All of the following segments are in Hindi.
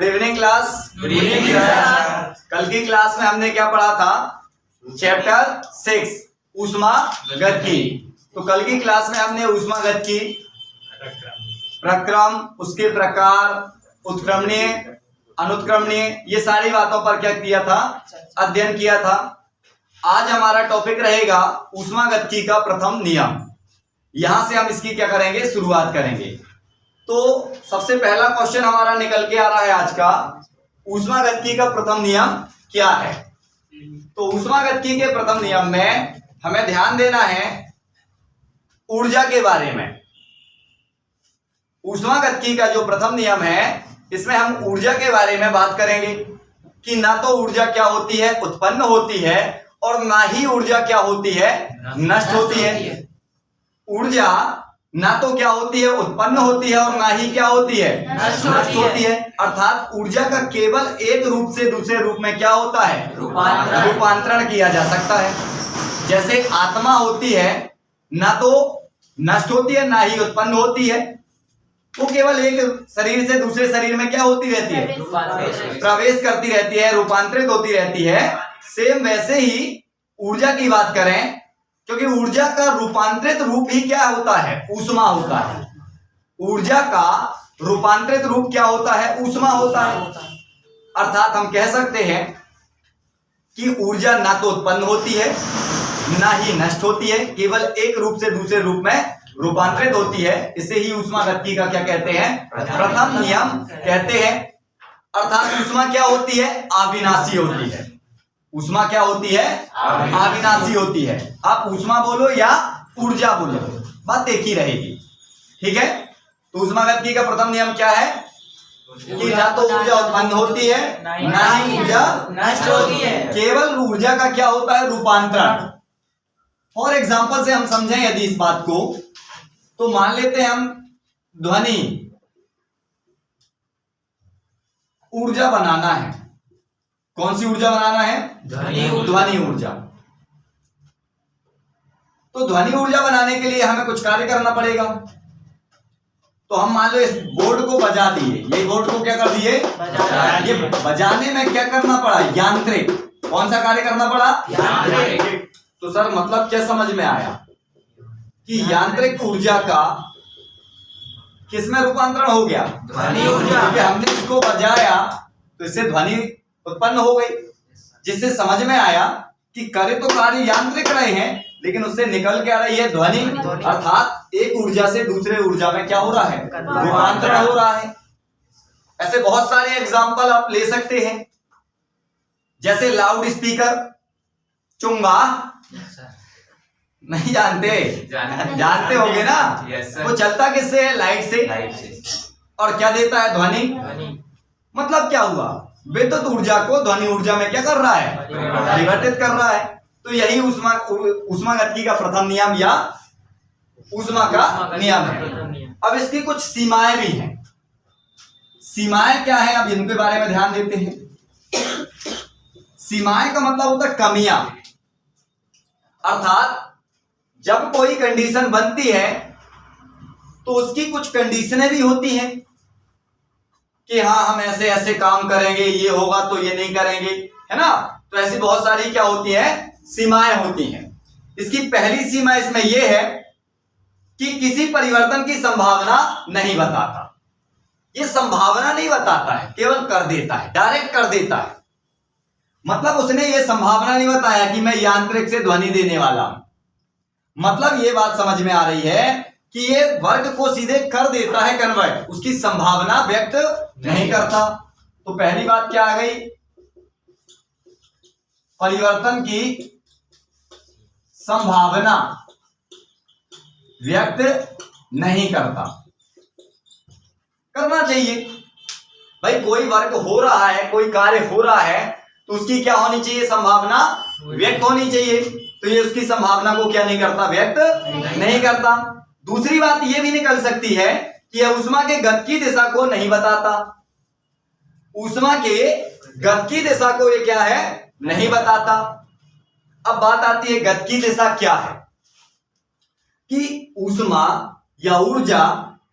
Good evening class. Good evening class. कल की क्लास में हमने क्या पढ़ा था? चैप्टर 6 ऊष्मागतिकी। तो कल की क्लास में हमने ऊष्मागतिकी, प्रक्रम, उसके प्रकार, उत्क्रमणीय, अनुत्क्रमणीय, ये सारी बातों पर क्या किया था? अध्ययन किया था। आज हमारा टॉपिक रहेगा ऊष्मागतिकी का प्रथम नियम। यहां से हम इसकी क्या करेंगे? शुरुआत करेंगे। तो सबसे पहला क्वेश्चन हमारा निकल के आ रहा है आज का, ऊष्मागतिकी का प्रथम नियम क्या है? तो ऊष्मागतिकी के प्रथम नियम में हमें ध्यान देना है ऊर्जा के बारे में। ऊष्मागतिकी का जो प्रथम नियम है, इसमें हम ऊर्जा के बारे में बात करेंगे कि ना तो ऊर्जा क्या होती है? उत्पन्न होती है, और ना ही ऊर्जा क्या होती है? नष्ट होती है। ऊर्जा ना तो क्या होती है? उत्पन्न होती है, और ना ही क्या होती है? नष्ट होती है। अर्थात ऊर्जा का केवल एक रूप से दूसरे रूप में क्या होता है? रूपांतरण किया जा सकता है। जैसे आत्मा होती है, ना तो नष्ट होती है, ना ही उत्पन्न होती है। वो केवल एक शरीर से दूसरे शरीर में क्या होती रहती है? प्रवेश करती रहती है, रूपांतरित होती रहती है। सेम वैसे ही ऊर्जा की बात करें, क्योंकि ऊर्जा का रूपांतरित रूप ही क्या होता है? ऊष्मा होता है। ऊर्जा का रूपांतरित रूप क्या होता है? ऊष्मा होता है। अर्थात हम कह सकते हैं कि ऊर्जा ना तो उत्पन्न होती है, ना ही नष्ट होती है, केवल एक रूप से दूसरे रूप में रूपांतरित होती है। इसे ही ऊष्मागतिकी का क्या कहते हैं? प्रथम नियम कहते हैं। अर्थात ऊष्मा क्या होती है? अविनाशी होती है। ऊष्मा क्या होती है? अविनाशी होती है। आप ऊष्मा बोलो या ऊर्जा बोलो, बात एक ही रहेगी। ठीक है। तो ऊष्मागतिकी का प्रथम नियम क्या है? कि ना तो ऊर्जा उत्पन्न होती है, ना ही ऊर्जा नष्ट होती है। केवल ऊर्जा का क्या होता है? रूपांतरण। फॉर एग्जाम्पल से हम समझें यदि इस बात को, तो मान लेते हैं हम ध्वनि ऊर्जा बनाना है। कौन सी ऊर्जा बनाना है? ध्वनि ऊर्जा। तो ध्वनि ऊर्जा बनाने के लिए हमें कुछ कार्य करना पड़ेगा। तो हम मान लो इस बोर्ड को बजा दिए, ये बोर्ड को क्या कर दिए? ये बजाने में क्या करना पड़ा? यांत्रिक। कौन सा कार्य करना पड़ा? यांत्रिक। तो सर मतलब क्या समझ में आया कि यांत्रिक ऊर्जा का किसमें रूपांतरण हो गया? ध्वनि ऊर्जा। क्योंकि हमने इसको बजाया तो इससे ध्वनि उत्पन्न हो गई, जिससे समझ में आया कि करे तो कार्य यांत्रिक रहे हैं, लेकिन उससे निकल क्या रही है? ध्वनि। अर्थात एक ऊर्जा से दूसरे ऊर्जा में क्या हो रहा है? रूपांतरण हो रहा है। ऐसे बहुत सारे एग्जाम्पल आप ले सकते हैं, जैसे लाउड स्पीकर, चुंगा। नहीं जानते? जानते होंगे ना? वो चलता किससे है? लाइट से। और क्या देता है? ध्वनि। मतलब क्या हुआ? विद्युत ऊर्जा को ध्वनि ऊर्जा में क्या कर रहा है? परिवर्तित कर रहा है। तो यही ऊष्मागतिकी का प्रथम नियम या ऊष्मा का नियम है। अब इसकी कुछ सीमाएं भी हैं। सीमाएं क्या है? अब इनके बारे में ध्यान देते हैं। सीमाएं का मतलब होता है कमियां। अर्थात जब कोई कंडीशन बनती है तो उसकी कुछ कंडीशनें भी होती हैं कि हाँ हम ऐसे ऐसे काम करेंगे, ये होगा तो ये नहीं करेंगे, है ना? तो ऐसी बहुत सारी क्या होती है? सीमाएं होती हैं। इसकी पहली सीमा इसमें यह है कि किसी परिवर्तन की संभावना नहीं बताता। ये संभावना नहीं बताता है, केवल कर देता है, डायरेक्ट कर देता है। मतलब उसने ये संभावना नहीं बताया कि मैं यांत्रिक से ध्वनि देने वाला हूं। मतलब ये बात समझ में आ रही है कि ये वर्ग को सीधे कर देता है कन्वर्ट, उसकी संभावना व्यक्त नहीं करता। तो पहली बात क्या आ गई? परिवर्तन की संभावना व्यक्त नहीं करता। करना चाहिए भाई, कोई वर्ग हो रहा है, कोई कार्य हो रहा है, तो उसकी क्या होनी चाहिए? संभावना व्यक्त होनी चाहिए। तो ये उसकी संभावना को क्या नहीं करता? व्यक्त नहीं करता। दूसरी बात ये भी निकल सकती है कि यह ऊष्मा के गति की दिशा को नहीं बताता। ऊष्मा के गति की दिशा को ये क्या है? नहीं बताता। अब बात आती है गति की दिशा क्या है, कि ऊष्मा या ऊर्जा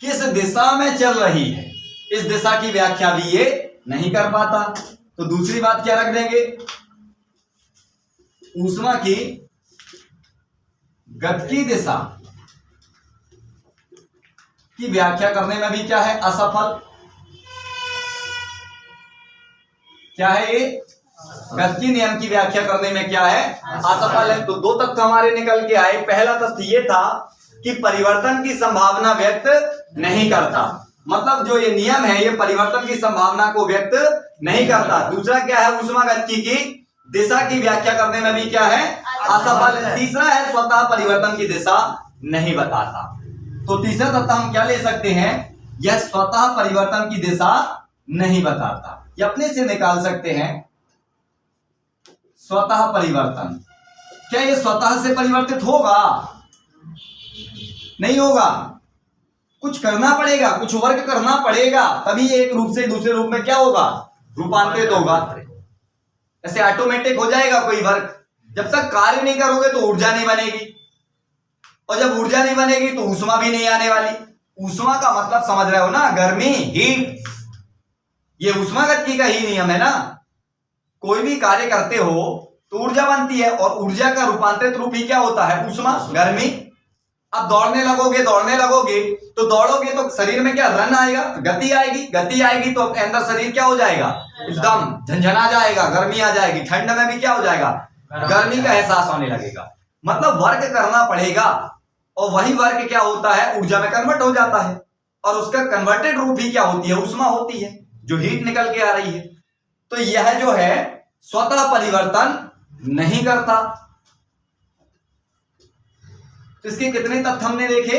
किस दिशा में चल रही है, इस दिशा की व्याख्या भी ये नहीं कर पाता। तो दूसरी बात क्या रख देंगे, ऊष्मा की गतिकी दिशा की व्याख्या करने में भी क्या है, असफल। क्या है ये, गतिकी नियम की व्याख्या करने में क्या है, असफल है। तो दो तथ्य हमारे निकल के आए। पहला तथ्य ये था कि परिवर्तन की संभावना व्यक्त नहीं करता, मतलब जो ये नियम है ये परिवर्तन की संभावना को व्यक्त नहीं करता। दूसरा क्या है, ऊष्मागतिकी की दिशा की व्याख्या करने में भी क्या है, असफल है। तीसरा है, स्वतः परिवर्तन की दिशा नहीं बताता। तो तीसरा तथ्य हम क्या ले सकते हैं, यह स्वतः परिवर्तन की दिशा नहीं बताता। ये अपने से निकाल सकते हैं, स्वतः परिवर्तन। क्या ये स्वतः से परिवर्तित होगा, नहीं होगा, कुछ करना पड़ेगा, कुछ वर्क करना पड़ेगा, तभी ये एक रूप से दूसरे रूप में क्या होगा, रूपांतरित होगा। ऐसे ऑटोमेटिक हो जाएगा कोई वर्क। जब तक कार्य नहीं करोगे तो ऊर्जा नहीं बनेगी, और जब ऊर्जा नहीं बनेगी तो ऊष्मा भी नहीं आने वाली। ऊष्मा का मतलब समझ रहे हो ना, गर्मी, हीट। ये ऊष्मागतिकी का ही नियम है ना। कोई भी कार्य करते हो तो ऊर्जा बनती है, और ऊर्जा का रूपांतरित रूप ही क्या होता है, ऊष्मा, गर्मी। अब दौड़ने लगोगे तो दौड़ोगे तो शरीर में क्या रन आएगा, गति आएगी। गति आएगी तो अंदर शरीर क्या हो जाएगा, एकदम झंझना जाएगा, गर्मी आ जाएगी। ठंड में भी क्या हो जाएगा, गर्मी का एहसास होने लगेगा। मतलब वर्क करना पड़ेगा, और वही वर्क क्या होता है, ऊर्जा में कन्वर्ट हो जाता है, और उसका कन्वर्टेड रूप ही क्या होती है, ऊष्मा होती है, जो हीट निकल के आ रही है। तो यह जो है स्वतः परिवर्तन नहीं करता। तो इसके कितने तथ्य हमने देखे,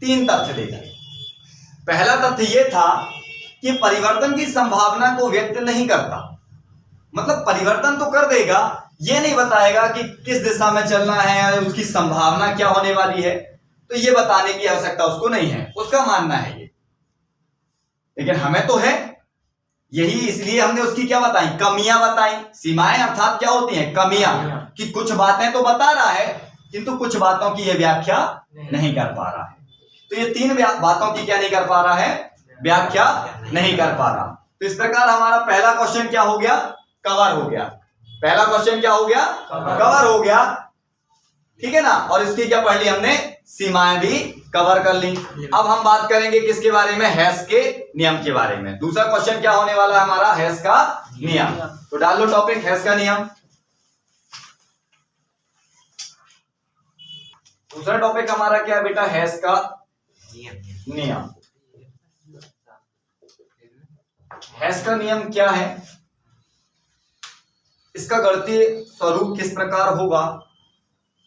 3 तथ्य देखे। पहला तथ्य यह था कि परिवर्तन की संभावना को व्यक्त नहीं करता, मतलब परिवर्तन तो कर देगा, ये नहीं बताएगा कि किस दिशा में चलना है, उसकी संभावना क्या होने वाली है, तो ये बताने की आवश्यकता उसको नहीं है, उसका मानना है ये। लेकिन हमें तो है, यही इसलिए हमने उसकी क्या बताई, कमियां बताई। सीमाएं अर्थात क्या होती हैं, कमियां, कि कुछ बातें तो बता रहा है किंतु कुछ बातों की ये व्याख्या नहीं कर पा रहा है। तो ये 3 बातों की क्या नहीं कर पा रहा है, व्याख्या नहीं कर पा रहा। तो इस प्रकार हमारा पहला क्वेश्चन क्या हो गया, कवर हो गया। पहला क्वेश्चन क्या हो गया, कवर हो गया, ठीक है ना। और इसकी क्या पढ़ ली हमने, सीमाएं भी कवर कर ली। अब हम बात करेंगे किसके बारे में, हेस के नियम के बारे में। दूसरा क्वेश्चन क्या होने वाला है हमारा, हेस का नियम। तो डाल लो टॉपिक, हेस का नियम। दूसरा टॉपिक हमारा क्या है बेटा, हेस का नियम। हेस का नियम क्या है, इसका गणितीय स्वरूप किस प्रकार होगा,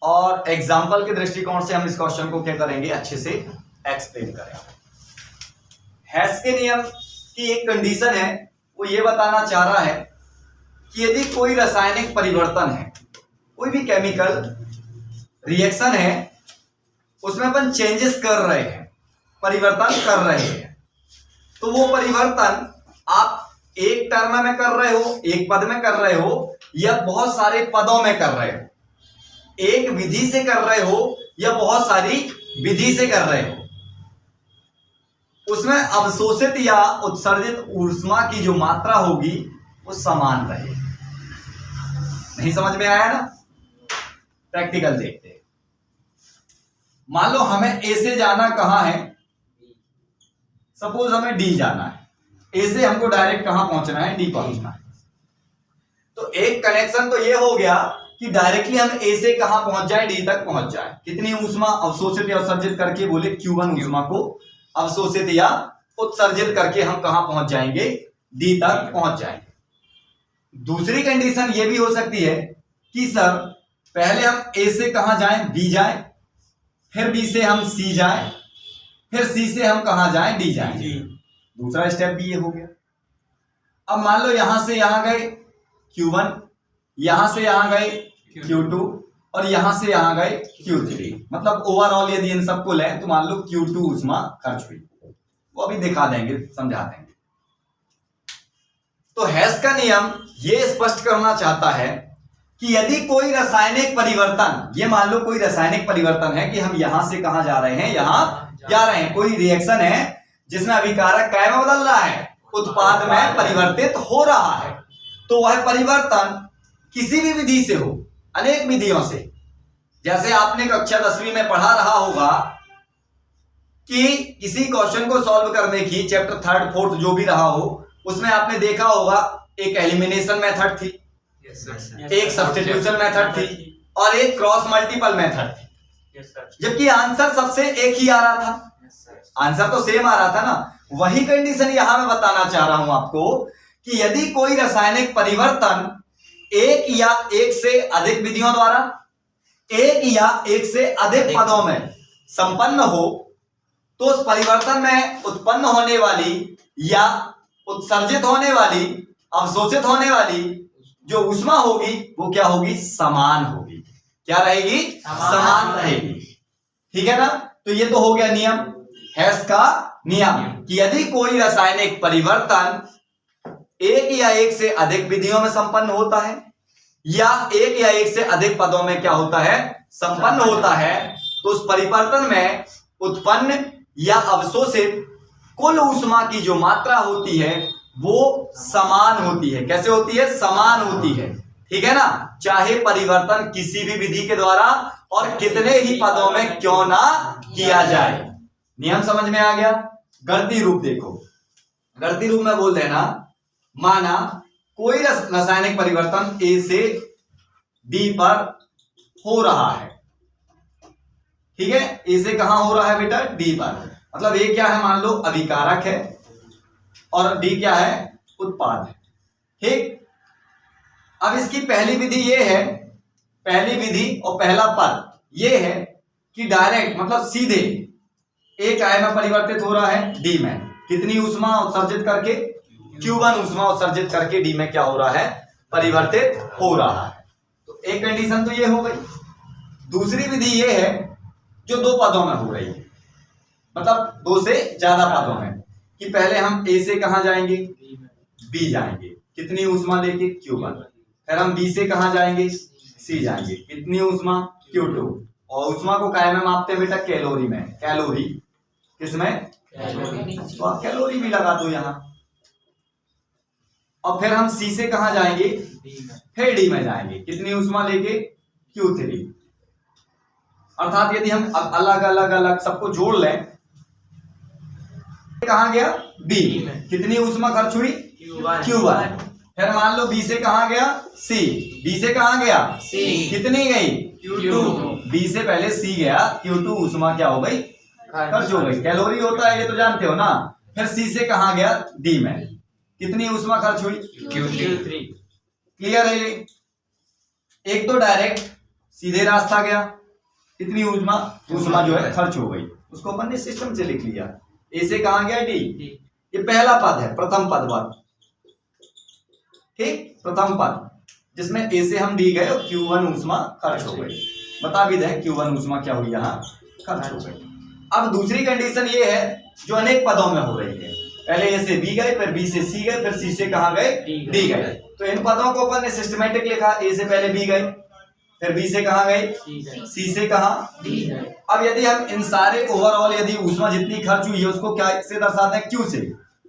और एग्जाम्पल के दृष्टिकोण से हम इस क्वेश्चन को क्या करेंगे, अच्छे से एक्सप्लेन करेंगे। हेस के नियम की एक कंडीशन है, वो ये बताना चाह रहा है कि यदि कोई रासायनिक परिवर्तन है, कोई भी केमिकल रिएक्शन है, उसमें अपन चेंजेस कर रहे हैं, परिवर्तन कर रहे हैं, तो वो परिवर्तन आप एक टर्म में कर रहे हो, एक पद में कर रहे हो, या बहुत सारे पदों में कर रहे हो, एक विधि से कर रहे हो या बहुत सारी विधि से कर रहे हो, उसमें अवशोषित या उत्सर्जित ऊष्मा की जो मात्रा होगी वो समान रहे। नहीं समझ में आया ना, प्रैक्टिकल देखते हैं। मान लो हमें ए से जाना कहां है, सपोज हमें डी जाना है, ए से हमको डायरेक्ट कहां पहुंचना है, डी पहुंचना है। तो एक कनेक्शन तो ये हो गया कि डायरेक्टली हम ए से कहां पहुंच जाए, डी तक पहुंच जाए। कितनी ऊष्मा अवशोषित या उत्सर्जित करके, बोले Q1 ऊष्मा को अवशोषित या उत्सर्जित करके हम कहां पहुंच जाएंगे, डी तक पहुंच जाएंगे। दूसरी कंडीशन ये भी हो सकती है कि सर पहले हम ए से कहां जाएं, बी जाएं, फिर बी से हम सी जाएं, फिर सी से हम कहां जाएं, डी जाएं। दूसरा स्टेप भी ये हो गया। अब मान लो यहां से यहां गए Q1, यहां से यहां गए Q2, और यहां से यहां गए Q3। मतलब ओवरऑल यदि इन सबको लें तो मान लो Q2 ऊष्मा खर्च हुई, वो अभी दिखा देंगे, समझा देंगे। तो हेस का नियम ये स्पष्ट करना चाहता है कि यदि कोई रासायनिक परिवर्तन, ये मान लो कोई रासायनिक परिवर्तन है कि हम यहां से कहां जा रहे हैं, यहां जा रहे हैं, कोई रिएक्शन है जिसमें अभिकारक काय में बदल रहा है, उत्पाद में परिवर्तित हो रहा है। तो वह परिवर्तन किसी भी विधि से हो, अनेक विधियों से। जैसे आपने कक्षा 10वीं में पढ़ा रहा होगा कि किसी क्वेश्चन को सॉल्व करने की चैप्टर 3rd 4th जो भी रहा हो, उसमें आपने देखा होगा एक एलिमिनेशन मेथड थी, एक सब्स्टिट्यूशन मेथड थी और एक क्रॉस मल्टीपल मेथड थी। जबकि आंसर सबसे एक ही आ रहा था, आंसर तो सेम आ रहा था ना। वही कंडीशन यहां मैं बताना चाह रहा हूं आपको कि यदि कोई रासायनिक परिवर्तन एक या एक से अधिक विधियों द्वारा, एक या एक से अधिक पदों में संपन्न हो, तो उस परिवर्तन में उत्पन्न होने वाली या उत्सर्जित होने वाली, अवशोषित होने वाली जो ऊष्मा होगी वो क्या होगी? समान होगी। क्या रहेगी? समान रहेगी। ठीक है ना। तो ये तो हो गया नियम, हेस का नियम कि यदि कोई रासायनिक परिवर्तन एक या एक से अधिक विधियों में संपन्न होता है या एक या एक से अधिक पदों में क्या होता है? संपन्न होता है, तो उस परिवर्तन में उत्पन्न या अवशोषित कुल ऊष्मा की जो मात्रा होती है वो समान होती है। कैसे होती है? समान होती है। ठीक है ना। चाहे परिवर्तन किसी भी विधि के द्वारा और कितने ही पदों में क्यों ना किया जाए। नियम समझ में आ गया। गणितीय रूप देखो, गणितीय रूप में बोल देना, माना कोई रासायनिक परिवर्तन ए से बी पर हो रहा है। ठीक है, ए से कहां हो रहा है बेटा? डी पर। मतलब ए क्या है? मान लो अभिकारक है और डी क्या है? उत्पाद है। ठीक। अब इसकी पहली विधि ये है, पहली विधि और पहला पद ये है कि डायरेक्ट मतलब सीधे एक आय में परिवर्तित हो रहा है डी में। कितनी ऊष्मा उत्सर्जित करके? Q1 ऊष्मा उत्सर्जित करके डी में क्या हो रहा है? परिवर्तित हो रहा है। तो एक कंडीशन तो ये हो गई। दूसरी विधि ये है जो दो पदों में हो रही है, मतलब दो से ज्यादा पदों में, कि पहले हम ए से कहां जाएंगे? बी जाएंगे। कितनी ऊष्मा लेके? Q1। फिर हम बी से कहां जाएंगे? सी जाएंगे। कितनी ऊष्मा? Q2। और ऊष्मा को काय में मापते हैं बेटा? कैलोरी में। कैलोरी किसमें? तो आप कैलोरी भी लगा दो यहां। और फिर हम सी से कहां जाएंगे? फिर डी में जाएंगे। कितनी ऊष्मा लेके? Q3। अर्थात यदि हम अलग अलग अलग सबको जोड़ लें, कहां गया? बी। कितनी ऊष्मा खर्च हुई? Q1। फिर मान लो बी से कहां गया? सी। बी से कहां गया? सी। कितनी गई? Q2। बी से पहले सी गया, Q2 ऊष्मा क्या हो गई? खर्च हो गई। कैलोरी होता है ये तो जानते हो ना। फिर सी से कहां गया? डी में। कितनी ऊष्मा खर्च हुई? Q3। क्लियर है ये? एक तो डायरेक्ट सीधे रास्ता गया, कितनी ऊष्मा जो है खर्च हो गई, उसको अपन ने सिस्टम से लिख लिया। ए से कहां गया? डी। ये पहला पद है, प्रथम पद बात। ठीक, प्रथम पद जिसमें ए से हम डी गए और Q1 ऊष्मा खर्च हो गई। बता भी दें Q1 ऊष्मा क्या हुई? यहाँ खर्च हो गई। अब दूसरी कंडीशन ये है जो अनेक पदों में हो रही है। पहले ए से बी गए, फिर बी से सी गए, फिर सी से कहां गए? डी गए। तो इन पदों को अपन ने सिस्टमेटिक लिखा। ए से पहले बी गए, फिर बी से कहां गए? सी से कहां? डी। अब यदि हम इन सारे ओवरऑल यदि ऊष्मा जितनी खर्च हुई है उसको क्या से दर्शाते हैं? Q से।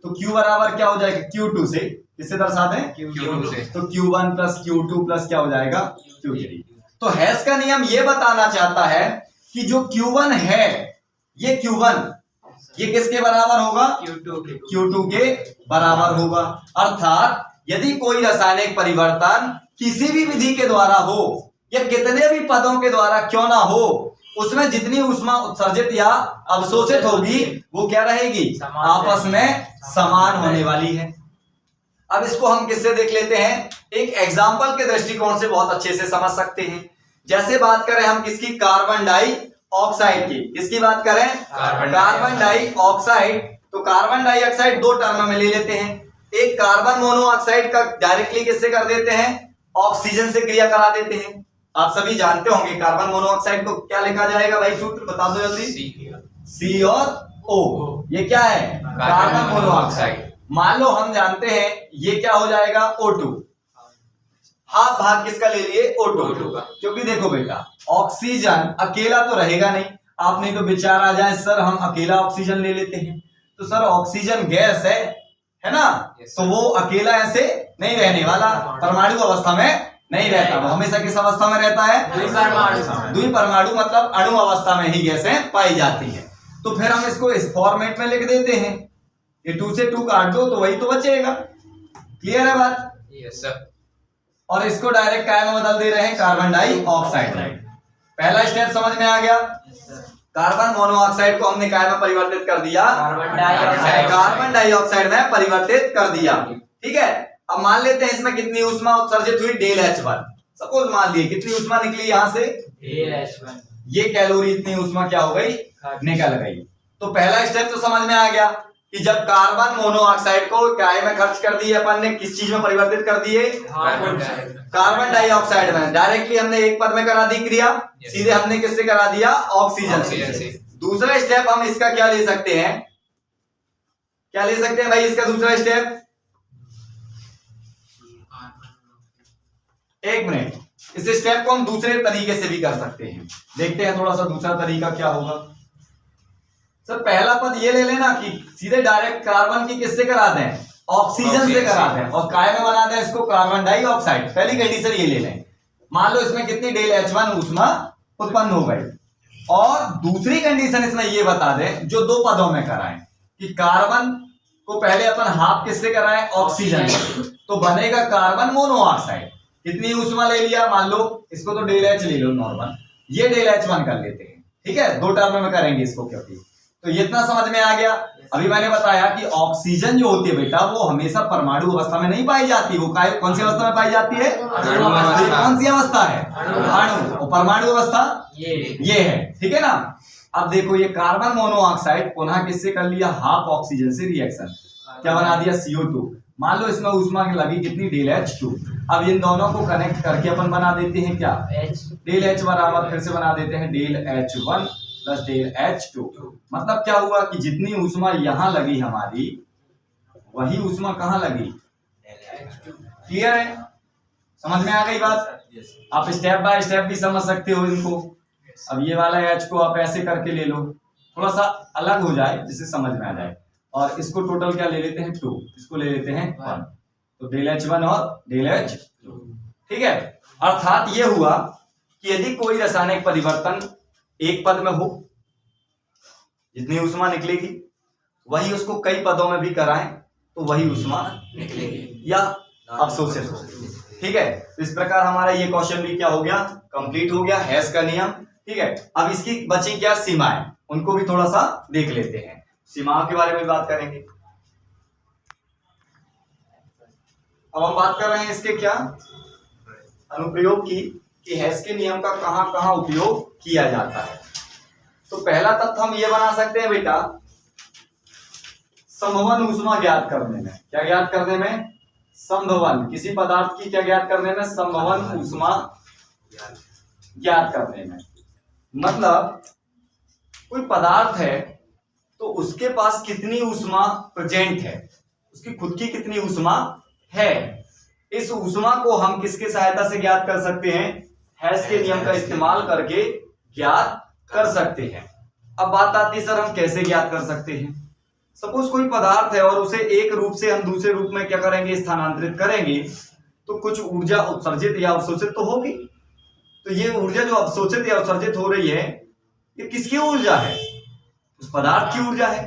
तो Q बराबर क्या हो जाएगा? Q2 से। किससे दर्शाते हैं? Q2 से। तो Q1 प्लस Q2 प्लस क्या हो जाएगा? Q3। तो हेस का नियम ये बताना चाहता है कि जो Q1 है, ये Q1 ये किसके बराबर होगा? Q2 के बराबर होगा। अर्थात यदि कोई रासायनिक परिवर्तन किसी भी विधि के द्वारा हो या कितने भी पदों के द्वारा क्यों ना हो, उसमें जितनी ऊष्मा उत्सर्जित या अवशोषित होगी वो क्या रहेगी? आपस में समान होने वाली है। अब इसको हम किससे देख लेते हैं? एक एग्जाम्पल के दृष्टिकोण से बहुत अच्छे से समझ सकते हैं। जैसे बात करें हम किसकी? कार्बन डाइऑक्साइड की। किसकी बात करें? Carbon dioxide. तो कार्बन डाइऑक्साइड दो टर्म में ले लेते हैं। एक कार्बन मोनोऑक्साइड का डायरेक्टली किससे कर देते हैं? ऑक्सीजन से क्रिया करा देते हैं। आप सभी जानते होंगे कार्बन मोनोऑक्साइड को क्या लिखा जाएगा भाई? सूत्र बता दो जल्दी। C और O। ये क्या है? Carbon monoxide. मान लो हम जानते हैं ये क्या हो जाएगा? O2। हाफ भाग किसका ले लिए? O2 का। क्योंकि देखो बेटा, ऑक्सीजन अकेला तो रहेगा नहीं। आप नहीं तो विचार आ जाए सर हम अकेला ऑक्सीजन ले लेते हैं। तो सर ऑक्सीजन गैस है है ना। तो वो अकेला ऐसे नहीं रहने वाला, परमाणु अवस्था में नहीं रहता, वो हमेशा किस अवस्था में रहता है? द्विपरमाणु मतलब अणु अवस्था में ही गैसें पाई जाती है। तो फिर हम इसको इस फॉर्मेट में लिख देते हैं, ये 2 से 2 काट दो तो वही तो बचेगा। क्लियर है बात? Yes sir. और इसको डायरेक्ट काय में बदल दे रहे हैं, कार्बन डाइऑक्साइड में। पहला स्टेप समझ में आ गया। कार्बन मोनोऑक्साइड को हमने काय में परिवर्तित कर दिया, कार्बन डाइऑक्साइड में परिवर्तित कर दिया। ठीक है, अब मान लेते हैं इसमें कितनी ऊष्मा उत्सर्जित हुई, डेल H1। सपोज मान लिए कितनी ऊष्मा निकली यहां से, डेल H1। ये कैलोरी इतनी ऊष्मा क्या हो गई, निकल गई। तो पहला स्टेप तो समझ में आ गया कि जब कार्बन मोनोऑक्साइड को काय में खर्च कर दिए अपन ने, किस चीज में परिवर्तित कर दिए, कार्बन डाइऑक्साइड में। डायरेक्टली हमने एक पद में करा दी क्रिया, सीधे हमने किससे करा दिया, ऑक्सीजन से। दूसरा स्टेप हम इसका क्या ले सकते हैं, क्या ले सकते हैं भाई इसका दूसरा स्टेप? एक मिनट, इस स्टेप को हम दूसरे तरीके से भी कर सकते हैं। देखते हैं थोड़ा सा दूसरा तरीका क्या होगा। सर पहला पद ये ले लेना कि सीधे डायरेक्ट कार्बन की किससे करा दें, ऑक्सीजन से करा दें, और काय में बना दें इसको कार्बन डाइऑक्साइड। पहली कंडीशन ये ले लें। मान लो इसमें कितनी डेल H1 ऊष्मा उत्पन्न हो गई, और दूसरी कंडीशन इसमें ये बता दें जो 2 पदों में कराएं कि कार्बन को पहले अपन हाफ किससे कराएं, ऑक्सीजन से, तो बनेगा कार्बन मोनोऑक्साइड। कितनी ऊष्मा ले लिया, मान लो इसको तो डेल H ले लो नॉर्मल, ये डेल H1 कर लेते हैं। ठीक है, 2 टर्म में करेंगे इसको, क्योंकि तो ये इतना समझ में आ गया। अभी मैंने बताया कि ऑक्सीजन जो होती है बेटा वो हमेशा परमाणु अवस्था में नहीं पाई जाती, वो कौन सी अवस्था में पाई जाती है, कौन सी अवस्था है, अणु। और परमाणु अवस्था ये है। ठीक है ना। अब देखो ये कार्बन मोनोऑक्साइड पुनः किससे कर लिया, हाफ ऑक्सीजन से रिएक्शन, क्या बना दिया, CO2। मान लो इसमें ऊष्मा लगी कितनी, डेल H2। अब इन दोनों को कनेक्ट करके अपन बना देते हैं क्या, डेल H बराबर फिर से बना देते हैं del H1 plus del H2। मतलब क्या हुआ कि जितनी ऊष्मा यहां लगी हमारी, वही ऊष्मा कहां लगी, क्लियर है, समझ में आ गई बात। आप स्टेप बाय स्टेप भी समझ सकते हो इनको। अब ये वाला H को आप ऐसे करके ले लो, थोड़ा सा अलग हो जाए जिससे समझ में आ जाए। और इसको टोटल क्या ले लेते हैं, 2, इसको ले लेते हैं 1, तो डेल H1 और डेल H2। ठीक है, अर्थात ये हुआ कि यदि कोई रासायनिक परिवर्तन एक पद में हो, जितनी ऊष्मा निकलेगी वही उसको कई पदों में भी कराएं तो वही ऊष्मा निकलेगी या अवशोषित हो। ठीक है, तो इस प्रकार हमारा ये क्वेश्चन भी क्या हो गया, कंप्लीट हो गया, हेस का नियम। ठीक है, अब इसकी बची क्या सीमाएं, उनको भी थोड़ा सा देख लेते हैं। सीमाओं के बारे में बात करेंगे। अब हम बात कर रहे हैं इसके क्या, अनुप्रयोग की, कि हेस के नियम का कहां कहां उपयोग किया जाता है। तो पहला तथ्य हम ये बना सकते हैं बेटा, संभवन ऊष्मा ज्ञात करने में। क्या ज्ञात करने में, संभवन, किसी पदार्थ की क्या ज्ञात करने में, संभवन ऊष्मा ज्ञात करने में। मतलब कोई पदार्थ है तो उसके पास कितनी ऊष्मा प्रेजेंट है, उसकी खुद की कितनी ऊष्मा है, इस ऊष्मा को हम किसके सहायता से ज्ञात कर सकते हैं, हेस के नियम का इस्तेमाल करके ज्ञात कर सकते हैं। अब बात आती है सर हम कैसे ज्ञात कर सकते हैं। सपोज कोई पदार्थ है और उसे एक रूप से हम दूसरे रूप में क्या करेंगे, स्थानांतरित करेंगे, तो कुछ ऊर्जा उत्सर्जित या अवशोषित तो होगी। तो ये ऊर्जा जो अवशोषित या उत्सर्जित हो रही है, ये किसकी ऊर्जा है, उस पदार्थ की ऊर्जा है।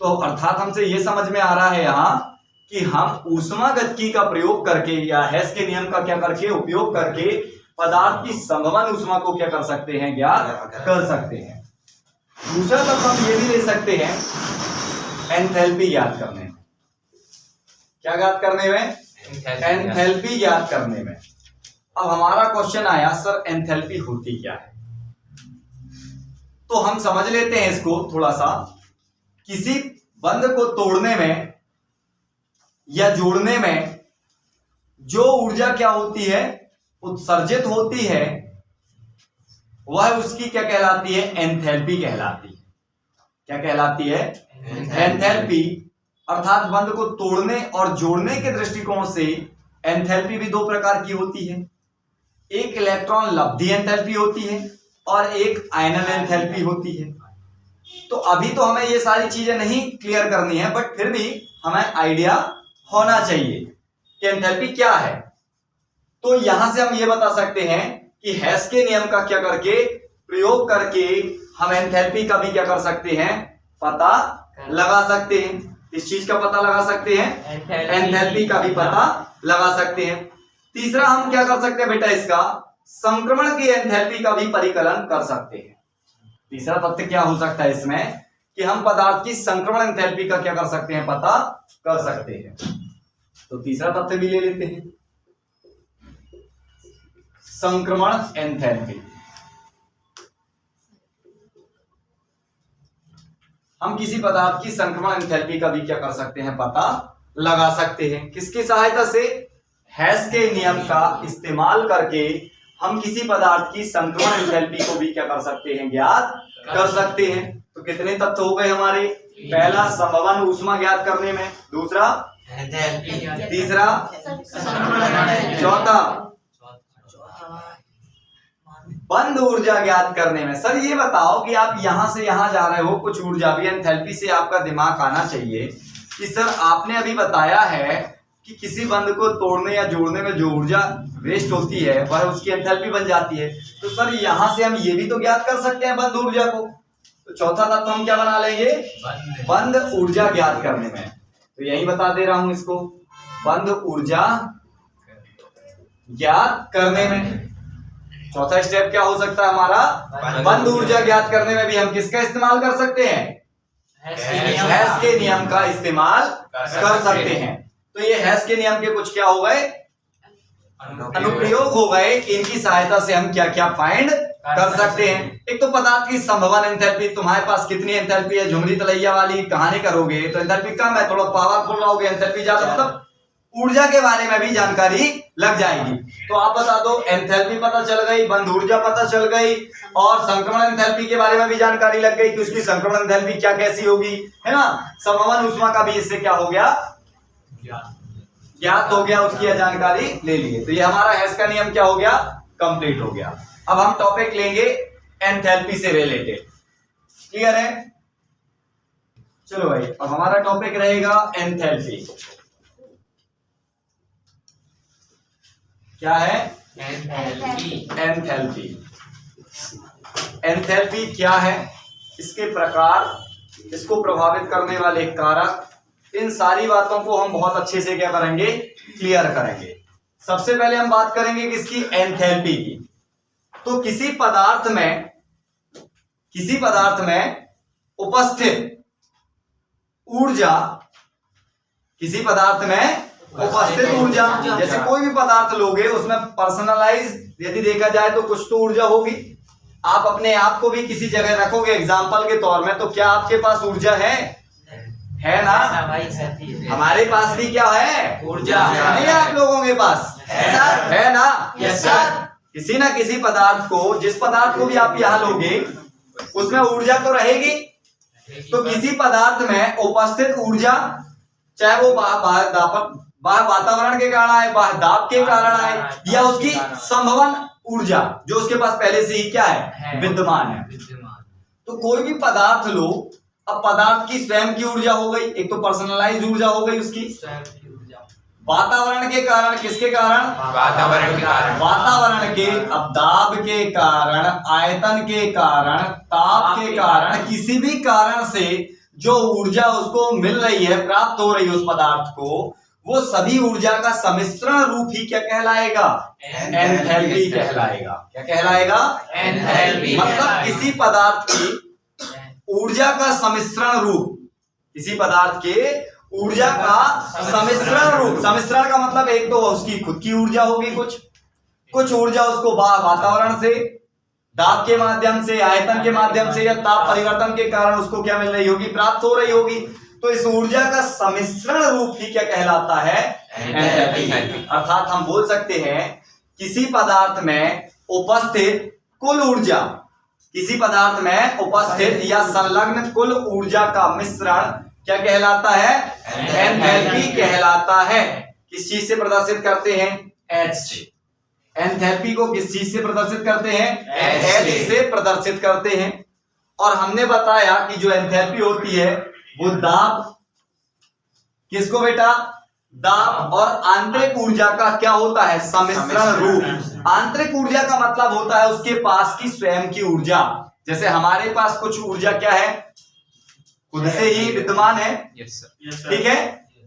तो अर्थात हमसे ये समझ में आ रहा है यहाँ कि हम ऊष्मागतिकी का प्रयोग करके या हेस के नियम का क्या करके उपयोग करके पदार्थ की संभवन ऊष्मा को क्या कर सकते हैं, ज्ञात कर सकते हैं। दूसरा तब हम ये भी ले सकते हैं एंथैल्पी ज्ञात करने में। क्या ज्ञात करने में, एंथैल्पी ज्ञात करने में। अब हमारा क्वेश्चन आया सर एंथैल्पी होती क्या है, तो हम समझ लेते हैं इसको थोड़ा सा। किसी बंध को तोड़ने में या जोड़ने में जो ऊर्जा क्या होती है, उत्सर्जित होती है, वह उसकी क्या कहलाती है, एंथैल्पी कहलाती है। क्या कहलाती है, एंथैल्पी। अर्थात बंध को तोड़ने और जोड़ने के दृष्टिकोण से एंथैल्पी भी 2 प्रकार की होती है। एक इलेक्ट्रॉन लब्धि एंथैल्पी होती है और एक आयनन एंथैल्पी होती है। तो अभी तो हमें ये सारी चीजें नहीं क्लियर करनी है, बट फिर भी हमें आइडिया होना चाहिए कि एंथैल्पी क्या है। तो यहां से हम ये बता सकते हैं कि हेस के नियम का क्या करके प्रयोग करके हम एंथैल्पी का भी क्या कर सकते हैं, पता लगा सकते हैं। इस चीज का पता लगा सकते हैं, एंथैल्पी का भी पता लगा सकते हैं। तीसरा हम क्या कर सकते हैं बेटा, इसका संक्रमण की एंथैल्पी का भी परिकलन कर सकते हैं। तीसरा तथ्य क्या हो सकता है इसमें कि हम पदार्थ की संक्रमण एंथैल्पी का क्या कर सकते हैं, पता कर सकते हैं। तो तीसरा तथ्य भी ले लेते हैं, संक्रमण एंथैल्पी। हम किसी पदार्थ की संक्रमण एंथैल्पी का भी क्या कर सकते हैं, पता लगा सकते हैं। किसकी सहायता से, हेस के नियम का इस्तेमाल करके हम किसी पदार्थ की संक्रमण एंथैल्पी को भी क्या कर सकते हैं, ज्ञात कर सकते हैं। तो कितने तत्व हो गए हमारे, पहला संभवन ऊष्मा ज्ञात करने में, दूसरा तीसरा, चौथा बंद ऊर्जा ज्ञात करने में। सर ये बताओ कि आप यहां से यहां जा रहे हो, कुछ ऊर्जा भी एंथैल्पी से आपका दिमाग आना चाहिए कि सर आपने अभी बताया है कि किसी बंद को तोड़ने या जोड़ने में जो ऊर्जा वेस्ट होती है वह उसकी एंथैल्पी बन जाती है। तो सर यहां से हम ये भी तो ज्ञात कर सकते हैं बंद ऊर्जा को। तो चौथा तत्व हम क्या बना लेंगे, बंद ऊर्जा ज्ञात करने में। तो यही बता दे रहा हूं इसको, बंद ऊर्जा ज्ञात करने में। चौथा स्टेप क्या हो सकता है हमारा, बंद ऊर्जा ज्ञात करने में भी हम किसका इस्तेमाल कर सकते हैं, हेस के नियम का इस्तेमाल कर सकते हैं। तो ये हेस के नियम के कुछ क्या हो गए, अनुप्रयोग हो गए। इनकी सहायता से हम क्या क्या फाइंड कर सकते हैं। एक तो पदार्थ की संभवन एंथैल्पी, तुम्हारे पास कितनी एंथैल्पी है, झुमरी तलैया वाली कहानी करोगे तो एंथैल्पी कम है, थोड़ा पावरफुल रहोगे, एंथैल्पी ज्यादा, मतलब ऊर्जा के बारे में भी जानकारी लग जाएगी। तो आप बता दो, एंथैल्पी पता चल गई, बंद ऊर्जा पता चल गई, और संक्रमण एंथैल्पी के बारे में भी जानकारी लग गई कि उसकी संक्रमण एंथैल्पी क्या कैसी होगी, है ना। संभवन ऊष्मा का भी इससे क्या हो गया, ज्ञात हो गया, उसकी यह जानकारी ले लिए। तो ये हमारा हेस का नियम क्या हो गया, कंप्लीट हो गया। अब हम टॉपिक लेंगे एंथैल्पी से रिलेटेड, क्लियर है। चलो भाई, अब हमारा टॉपिक रहेगा एंथैल्पी। क्या है, एंथैल्पी। एंथैल्पी क्या है, इसके प्रकार, इसको प्रभावित करने वाले कारक, इन सारी बातों को हम बहुत अच्छे से क्या करेंगे, क्लियर करेंगे। सबसे पहले हम बात करेंगे किसकी, एंथैल्पी की। तो किसी पदार्थ में उपस्थित ऊर्जा, किसी पदार्थ में उपस्थित ऊर्जा, जैसे कोई भी पदार्थ लोगे उसमें पर्सनलाइज यदि देखा जाए तो कुछ तो ऊर्जा होगी। आप अपने आप को भी किसी जगह रखोगे एग्जाम्पल के तौर में, तो क्या आपके पास ऊर्जा है ना। हमारे पास भी क्या है, ऊर्जा नहीं है आप लोगों के पास, है ना। Yes sir. किसी ना किसी पदार्थ को, जिस पदार्थ को भी आप यहाँ लोगे उसमें ऊर्जा तो रहेगी। तो किसी पदार्थ में उपस्थित ऊर्जा, चाहे वो बाह्य वातावरण के कारण आए, बाह्य दाब के कारण आए, या उसकी संभवन ऊर्जा जो उसके पास पहले से ही क्या है, विद्यमान है। तो कोई भी पदार्थ लो, अब पदार्थ की स्वयं की ऊर्जा हो गई, एक तो पर्सनलाइज ऊर्जा हो गई उसकी, वातावरण के कारण, किसके कारण, वातावरण के कारण, वातावरण के, अब दाब के कारण, आयतन के कारण, ताप के कारण, किसी भी कारण से जो ऊर्जा उसको मिल रही है, प्राप्त हो रही है उस पदार्थ को, वो सभी ऊर्जा का सम्मिश्रण रूप ही क्या कहलाएगा, एंथैल्पी कहलाएगा। क्या कहलाएगा, एंथैल्पी। मतलब किसी पदार्थ की ऊर्जा का सम्मिश्रण रूप, किसी पदार्थ के ऊर्जा का सम्मिश्रण रूप। सम्मिश्रण का मतलब एक तो उसकी खुद की ऊर्जा होगी, कुछ ऊर्जा उसको वातावरण से, दाब के माध्यम से, आयतन के माध्यम से, या ताप परिवर्तन के कारण उसको क्या मिल रही होगी, प्राप्त हो रही होगी। तो इस ऊर्जा का सम्मिश्रण रूप ही क्या कहलाता है, एंथैल्पी। अर्थात हम बोल सकते हैं किसी पदार्थ में उपस्थित कुल ऊर्जा, किसी पदार्थ में उपस्थित या संलग्न कुल ऊर्जा का मिश्रण क्या कहलाता है, एंथैल्पी कहलाता है। किस चीज से प्रदर्शित करते हैं, H से। एंथैल्पी को किस चीज से प्रदर्शित करते हैं, H से प्रदर्शित करते हैं। और हमने बताया कि जो एंथैल्पी होती है वो दाब किसको बेटा? दाब। और आंतरिक ऊर्जा का क्या होता है? सम्मिश्रण रूप। आंतरिक ऊर्जा का मतलब होता है उसके पास की स्वयं की ऊर्जा। जैसे हमारे पास कुछ ऊर्जा क्या है? खुद से ही विद्यमान है, ठीक है।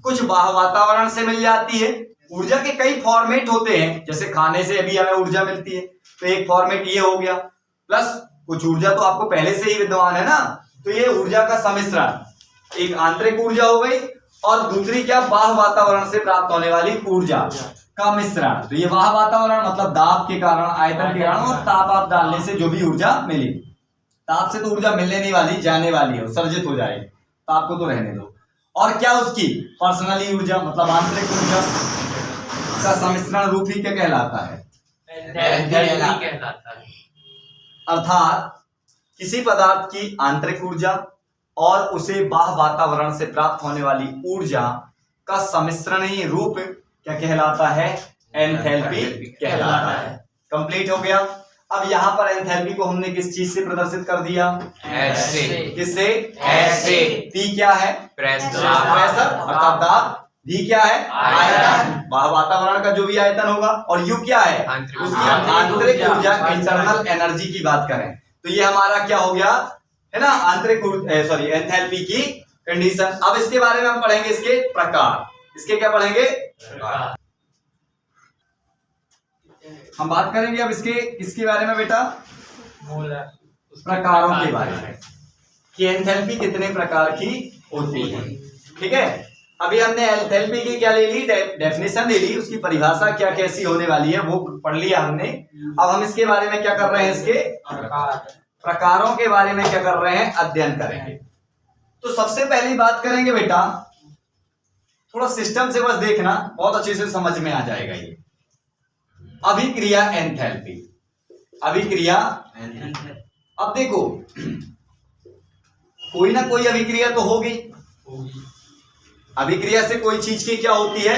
कुछ बाह्य वातावरण से मिल जाती है। ऊर्जा के कई फॉर्मेट होते हैं, जैसे खाने से अभी हमें ऊर्जा मिलती है, तो एक फॉर्मेट ये हो गया। प्लस कुछ ऊर्जा तो आपको पहले से ही विद्यमान है ना, तो ये ऊर्जा का सम्मिश्रण, एक आंतरिक ऊर्जा हो गई और दूसरी क्या? बाह्य वातावरण से प्राप्त होने वाली ऊर्जा का मिश्रण। तो ये बाह्य वातावरण मतलब दाब के कारण, आयतन के कारण और ताप आप डालने से जो भी ऊर्जा मिली। ताप से तो ऊर्जा मिलने नहीं वाली, जाने वाली है, उत्सर्जित हो जाएगी, ताप को तो रहने दो। और क्या उसकी पर्सनली ऊर्जा मतलब आंतरिक ऊर्जा का सम्मिश्रण रूप ही क्या कहलाता है? अर्थात किसी पदार्थ की आंतरिक ऊर्जा और उसे बाह्य वातावरण से प्राप्त होने वाली ऊर्जा का सम्मिश्रणीय रूप क्या कहलाता है? एंथैल्पी कहलाता है। कंप्लीट हो गया। अब यहाँ पर एंथैल्पी को हमने किस चीज से प्रदर्शित कर दिया? ऐसे। किससे? ऐसे। P क्या है? प्रेशर अर्थात दाब। V क्या है? आयतन, बाह्य वातावरण का जो भी आयतन होगा। और U क्या है? उसकी आंतरिक ऊर्जा, इंटरनल एनर्जी की बात करें तो ये हमारा क्या हो गया है ना? आंतरिक सॉरी एंथैल्पी की कंडीशन। अब इसके बारे में हम पढ़ेंगे, इसके प्रकार। इसके क्या पढ़ेंगे? हम बात करेंगे अब इसके किसके बारे में बेटा? प्रकारों के बारे में, कि एंथैल्पी कितने प्रकार की होती है। ठीक है, अभी हमने एंथैल्पी की क्या ले ली? डेफिनेशन ले ली, उसकी परिभाषा क्या कैसी होने वाली है वो पढ़ लिया हमने। अब हम इसके बारे में क्या कर रहे हैं? इसके प्रकारों के बारे में क्या कर रहे हैं? अध्ययन करेंगे। तो सबसे पहली बात करेंगे बेटा, थोड़ा सिस्टम से बस देखना, बहुत अच्छे से समझ में आ जाएगा ये। अभिक्रिया एंथैल्पी, अभिक्रिया। अब देखो, कोई ना कोई अभिक्रिया तो होगी। अभिक्रिया से कोई चीज की क्या होती है?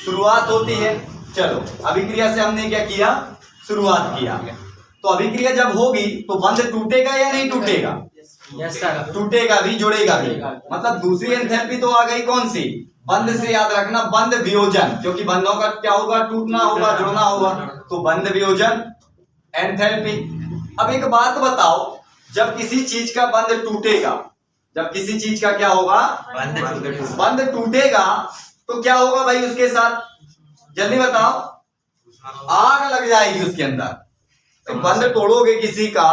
शुरुआत होती है। चलो, अभिक्रिया से हमने क्या किया? शुरुआत किया। तो अभिक्रिया जब होगी तो बंध टूटेगा या नहीं टूटेगा? Yes sir. टूटेगा भी, जुड़ेगा भी। मतलब दूसरी एंथैल्पी तो आ गई कौन सी? बंध से याद रखना, बंध वियोजन, क्योंकि बंधों का क्या होगा? टूटना होगा, जुड़ना होगा। तो बंध वियोजन एंथैल्पी। अब एक बात बताओ, जब किसी चीज का बंध टूटेगा, जब किसी चीज का क्या होगा? बंध टूटेगा तो क्या होगा भाई उसके साथ? जल्दी बताओ। आग लग जाएगी उसके अंदर। तो बंध तोड़ोगे किसी का,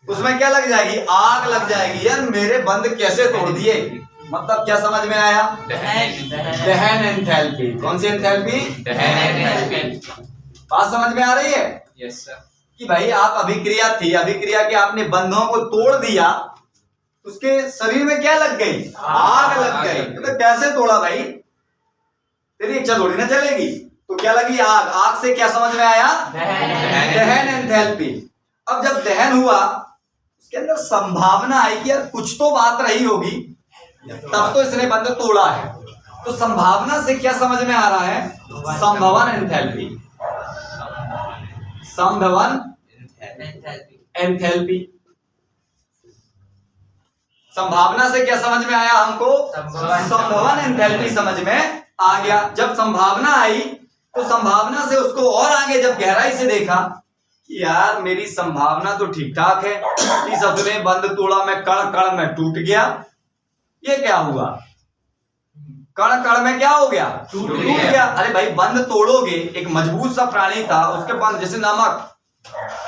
उसमें क्या लग जाएगी? आग लग जाएगी। यार मेरे बंध कैसे तोड़ दिए? मतलब क्या समझ में आया? दहन एंथैल्पी। कौन सी एंथैल्पी? दहन एंथैल्पी। बात समझ में आ रही है? Yes sir. कि भाई आप अभिक्रिया थी, अभिक्रिया के आपने बंधों को तोड़ दिया, उसके शरीर में क्या लग गई? आग लग गई। तो कैसे तोड़ा भाई? तेरी इच्छा थोड़ी ना चलेगी। तो क्या लगी? आग। आग से क्या समझ में आया? दहन एंथैल्पी। अब जब दहन हुआ, उसके अंदर संभावना आई कि यार कुछ तो बात रही होगी, तब तो इसने बंध तोड़ा है। तो संभावना से क्या समझ में आ रहा है? संभवन एंथैल्पी। संभवन एंथैल्पी। संभावना से क्या समझ में आया हमको? संभवन एंथैल्पी समझ में आ गया। जब संभावना आई तो संभावना से उसको और आगे जब गहराई से देखा कि यार मेरी संभावना तो ठीक ठाक है, इस अपने बंद तोड़ा, मैं कण कण में टूट गया। ये क्या हुआ? कण कण में क्या हो गया? टूट गया। अरे भाई बंद तोड़ोगे, एक मजबूत सा प्राणी था, उसके बंद जैसे नमक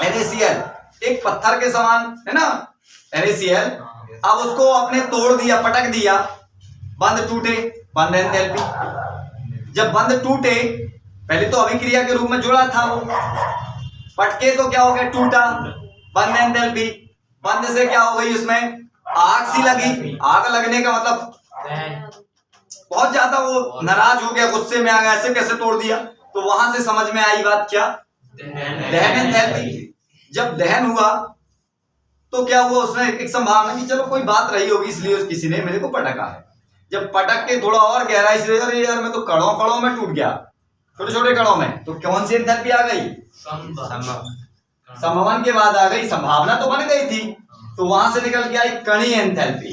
NaCl, एक पत्थर के समान है ना NaCl, अब उसको अपने तोड़ दिया, पटक दिया, बंद टूटे, बंद एंथैल्पी। जब बंद टूटे, पहले तो अभिक्रिया के रूप में जुड़ा था वो, पटके तो क्या हो गया? टूटा, बंद एंथैल्पी। बंद से क्या हो गई? उसमें आग सी लगी। आग लगने का मतलब बहुत ज्यादा वो नाराज हो गया, गुस्से में आ गया, ऐसे कैसे तोड़ दिया? तो वहां से समझ में आई बात क्या? दहन एंथैल्पी। जब दहन हुआ तो क्या हुआ? उसमें एक संभावना कि चलो कोई बात रही होगी, इसलिए किसी ने मेरे को पटका है। जब पटक के थोड़ा और गहराई से, अरे यार मैं तो कणों कणों में टूट गया, छोटे छोटे कणों में, तो कौन सी एंथैल्पी आ गई? संभवन के बाद आ गई। संभावना तो बन गई थी, तो वहां से निकल के आई कणीय एंथैल्पी।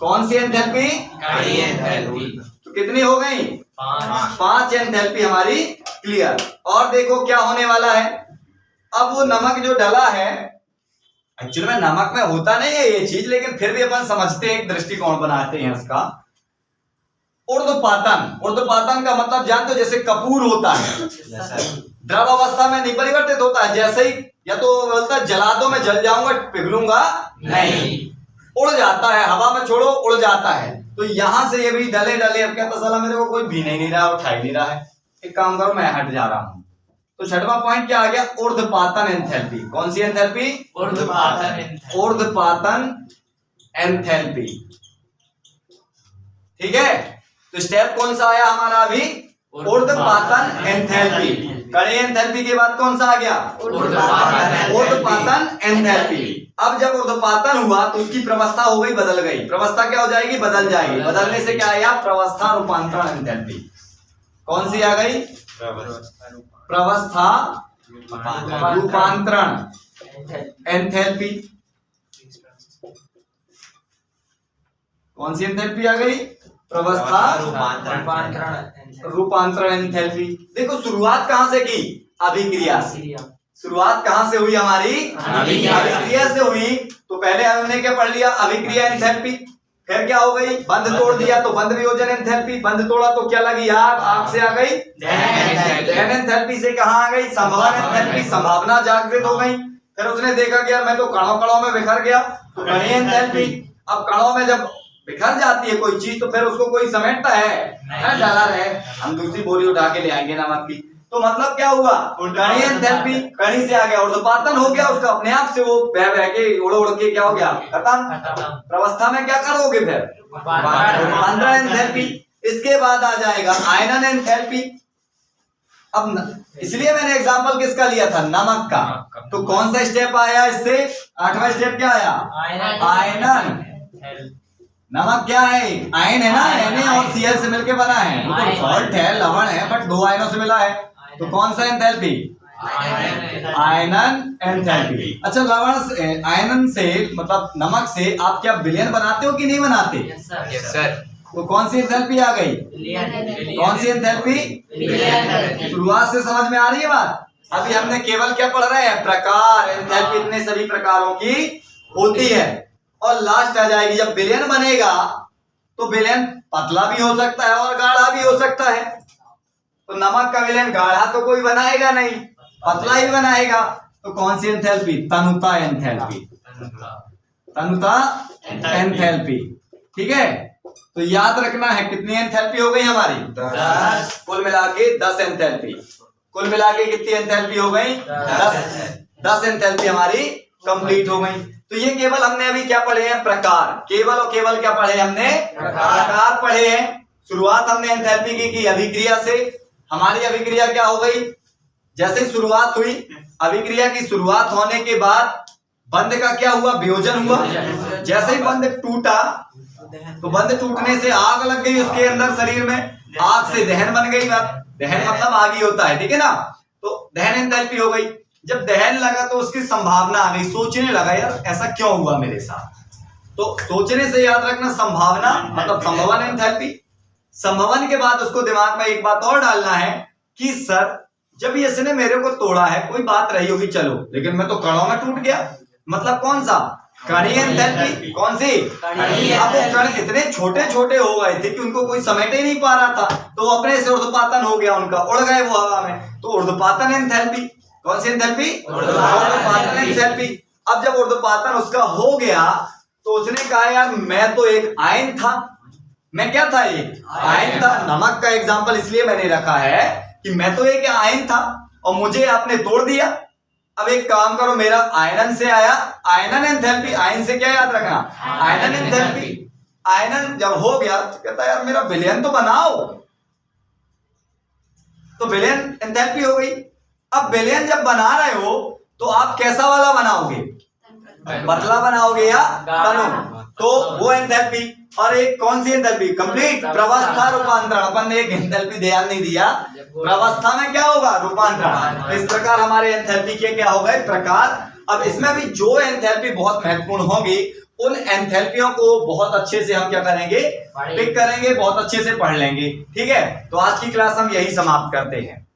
कौन सी एंथैल्पी? कड़ी एंथैल्पी। तो कितनी हो गई? 5 एंथैल्पी हमारी क्लियर। और देखो क्या होने वाला है, अब वो नमक जो डला है, एक्चुअली में नमक में होता नहीं है ये चीज, लेकिन फिर भी अपन समझते हैं, एक दृष्टिकोण बनाते हैं उसका। ऊर्ध्वपातन, ऊर्ध्वपातन का मतलब जानते हो, जैसे कपूर होता है द्रव अवस्था में नहीं परिवर्तित होता है, जैसे ही या तो बोलता है जला दो मैं जल जाऊंगा, पिघलूंगा नहीं, उड़ जाता है, हवा में छोड़ो उड़ जाता है। तो यहां से ये भी डले डले, अब क्या पता चला मेरे को कोई भी नहीं रहा, उठा ही नहीं रहा है, एक काम करो मैं हट जा रहा हूं। तो छठवां पॉइंट क्या आ गया? ऊर्ध्वपातन एंथैल्पी। कौन सी एंथैल्पी? ऊर्ध्वपातन एंथैल्पी। ऊर्ध्वपातन एंथैल्पी। ठीक है, तो स्टेप कौन सा आया हमारा अभी? ऊर्ध्वपातन एंथैल्पी। कड़ी एंथैल्पी के बाद कौन सा आ गया? ऊर्ध्वपातन एंथैल्पी। अब जब ऊर्ध्वपातन हुआ तो उसकी प्रवस्था हो गई, बदल गई। प्रवस्था क्या हो जाएगी? बदल जाएगी। बदलने से क्या आया? प्रवस्था रूपांतरण एंथैल्पी। कौन सी आ गई? प्रवस्था रूपांतरण एंथैल्पी। कौन सी एंथैल्पी आ गई? प्रवस्था रूपांतरण एंथैल्पी। देखो शुरुआत कहां से की? अभिक्रिया से। शुरुआत कहां से हुई हमारी? अभिक्रिया से हुई। तो पहले हमने क्या पढ़ लिया? अभिक्रिया एंथैल्पी। फिर क्या हो गई? बंध तोड़ दिया तो बंध वियोजन एंथैल्पी। बंध तोड़ा तो क्या लगी? आग। आग से आ गई दहन एंथैल्पी। से कहां आ गई? संभवन एंथैल्पी। संभावना जागृत हो गई। फिर उसने देखा कि यार मैं तो कणों कणों में बिखर गया, तो कणी एंथैल्पी। अब कणों में जब बिखर जाती है कोई चीज तो फिर उसको कोई समेटता है? डाला रहे, हम दूसरी बोरी उठा के ले आएंगे नमक की। तो मतलब क्या हुआ? कणी एंथैल्पी। कणी से आ गया ऊर्ध्वपातन हो गया उसका, अपने आप से वो बह बह के उड़ उड़ के क्या हो गया? खत्म। प्रवस्था में क्या करोगे फिर? रूपांतरण एंथैल्पी। इसके बाद आ जाएगा आयनन एंथैल्पी। अब इसलिए मैंने एग्जांपल किसका लिया था? नमक का। तो कौन सा स्टेप आया इससे? 8वां स्टेप क्या आया? आयनन। नमक क्या है? आयन है ना, Na और Cl से मिलके बना है। वो तो सॉल्ट है, लवण है, बट 2 आयनों से मिला है। तो कौन सा एंथैल्पी? आयनन एंथैल्पी। अच्छा, लवण से, आयनन से मतलब नमक से आप क्या विलयन बनाते हो कि नहीं बनाते? Yes sir. तो कौन सी एंथैल्पी आ गई? कौन सी एंथैल्पी? शुरुआत से समझ में आ रही है बात? अभी हमने केवल क्या पढ़ रहे हैं? प्रकार। एंथैल्पी इतने सभी प्रकारों की होती है। और लास्ट आ जाएगी जब विलयन बनेगा, तो विलयन पतला भी हो सकता है और गाढ़ा भी हो सकता है। तो नमक का विलयन गाढ़ा तो कोई बनाएगा नहीं, पतला ही बनाएगा। तो कौन सी एंथैल्पी? तनुता एंथैल्पी। तनुता एंथैल्पी। ठीक है, तो याद रखना है कितनी एंथैल्पी हो गई हमारी? 10। कुल मिला के 10 एंथैल्पी। कुल मिला के कितनी एंथैल्पी हो गई? 10 एंथैल्पी हमारी कंप्लीट हो गई। तो ये केवल हमने अभी क्या पढ़े हैं? प्रकार। केवल और केवल क्या पढ़े हमने? प्रकार पढ़े हैं। शुरुआत हमने एंथैल्पी की अभिक्रिया से। हमारी अभिक्रिया क्या हो गई? जैसे शुरुआत हुई, अभिक्रिया की शुरुआत होने के बाद बंध का क्या हुआ? वियोजन हुआ। जैसे ही बंध टूटा तो बंध टूटने से आग लग गई उसके अंदर शरीर में। आग से दहन बन गई। दहन मतलब आग ही होता है, ठीक है ना? तो दहन एंथैल्पी हो गई। जब दहन लगा तो उसकी संभावना आ गई, सोचने लगा यार ऐसा क्यों हुआ मेरे साथ। तो सोचने से याद रखना संभावना मतलब संभवन एंथैल्पी। संभवन के बाद उसको दिमाग में एक बात और डालना है कि सर जब इसने मेरे को तोड़ा है कोई बात रही होगी, चलो, लेकिन मैं तो कणों में टूट गया। मतलब कौन सा? कणी एंथैल्पी। कौन सी? अब वो कण इतने छोटे छोटे हो गए थे कि उनको कोई समेट ही नहीं पा रहा था, तो अपने से ऊर्ध्वपातन हो गया उनका, उड़ गए वो हवा में। तो ऊर्ध्वपातन एंथैल्पी। कौन सी एंथैल्पी? ऊर्ध्वपातन एंथैल्पी। अब जब ऊर्ध्वपातन उसका हो गया तो उसने कहा यार मैं तो एक आयन था। मैं क्या था? एक आयन था। नमक का एग्जांपल इसलिए मैंने रखा है कि मैं तो एक आयन था और मुझे आपने तोड़ दिया। अब एक काम करो, मेरा आयनन से आया आयनन एंथैल्पी। आयन से क्या याद रखना? आयनन एंथैल्पी। आयनन जब हो गया तो कहता यार मेरा विलयन तो बनाओ। तो विलयन एंथैल्पी हो गई। अब विलयन जब बना रहे हो तो आप कैसा वाला बनाओगे? पतला बनाओगे या तनु? तो वो एंथैल्पी। और एक कौन सी एंथैल्पी? कंप्लीट प्रवस्था रूपांतरण। अपन ने एक एंथैल्पी ध्यान नहीं दिया, प्रवस्था में क्या होगा? रूपांतरण। इस प्रकार हमारे एंथैल्पी के क्या हो गए? प्रकार। अब इसमें भी जो एंथैल्पी बहुत महत्वपूर्ण होगी उन एंथैल्पियों को बहुत अच्छे से हम क्या करेंगे, पिक करेंगे, बहुत अच्छे से पढ़ लेंगे। ठीक है, तो आज की क्लास हम यही समाप्त करते हैं।